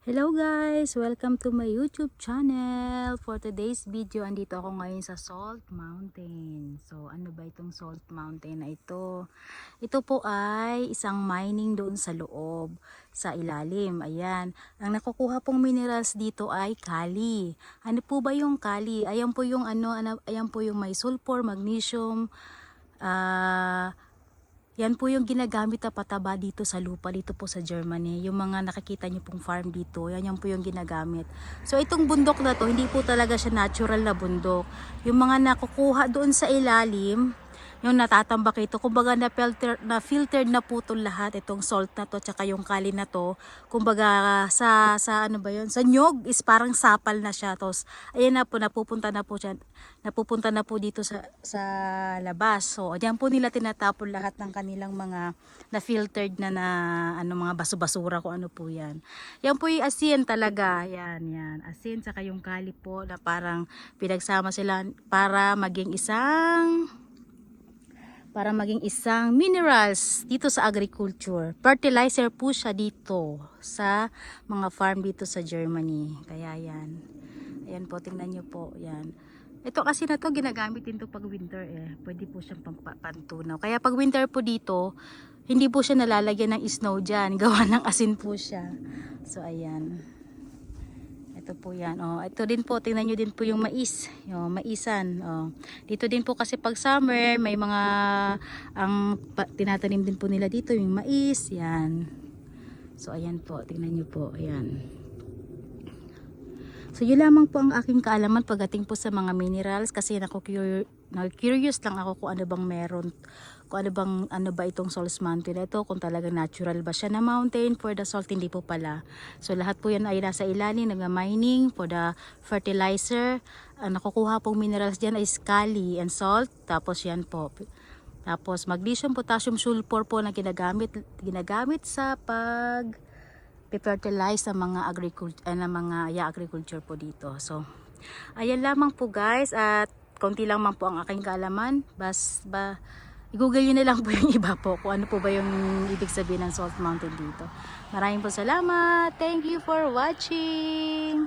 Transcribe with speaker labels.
Speaker 1: Hello guys! Welcome to my YouTube channel. For today's video, andito ako ngayon sa Salt Mountain. So, ano ba itong Salt Mountain na ito? Ito po ay isang mining doon sa loob, sa ilalim. Ayan. Ang nakukuha pong minerals dito ay kali. Ano po ba yung kali? Ayan po yung ayan po yung may sulfur, magnesium, yan po yung ginagamit na pataba dito sa lupa, dito po sa Germany. Yung mga nakikita nyo pong farm dito, yan po yung ginagamit. So itong bundok na to, hindi po talaga siya natural na bundok. Yung mga nakukuha doon sa ilalim, yung natatambak ito, kumbaga na-filtered na po ito lahat, itong salt na to, tsaka yung kali na to. Kumbaga sa ano ba yun? Sa nyog is parang sapal na siya. Tapos ayan na po, napupunta na po dito sa labas. So diyan po nila tinatapon lahat ng kanilang mga na-filtered na mga baso-basura, kung ano po yan. Yan po yung asin talaga. Yan. Asin, saka yung kali po na parang pinagsama sila para maging isang minerals dito sa agriculture. Fertilizer po siya dito sa mga farm dito sa Germany. Kaya yan. Ayan po, tingnan nyo po. Yan. Ito kasi na to ginagamit din to pag winter eh. Pwede po siyang pantunaw. Kaya pag winter po dito, hindi po siya nalalagyan ng snow dyan. Gawa ng asin po siya. So ayan. Ito po yan. Oh, ito din po, tingnan nyo din po yung mais. Yung maisan. Oh. Dito din po kasi pag summer, may mga tinatanim din po nila dito yung mais. Yan. So ayan po, tingnan nyo po. Ayan. So yun lamang po ang aking kaalaman pagdating po sa mga minerals, kasi curious lang ako kung ano bang meron, kung ano ba itong Salt Mountain ito, kung talagang natural ba siya na mountain for the salt. Hindi po pala. So lahat po yan ay nasa ilalim, nag-mining for the fertilizer. Ang nakukuha pong minerals dyan ay kali and salt, tapos yan po. Tapos magnesium, potassium, sulfur po na ginagamit sa fertilize sa mga agriculture po dito. So ayan lamang po guys, at konti lang man po ang aking kaalaman. I-google nyo na lang po yung iba po kung ano po ba yung ibig sabihin ng Salt Mountain dito. Maraming po salamat. Thank you for watching.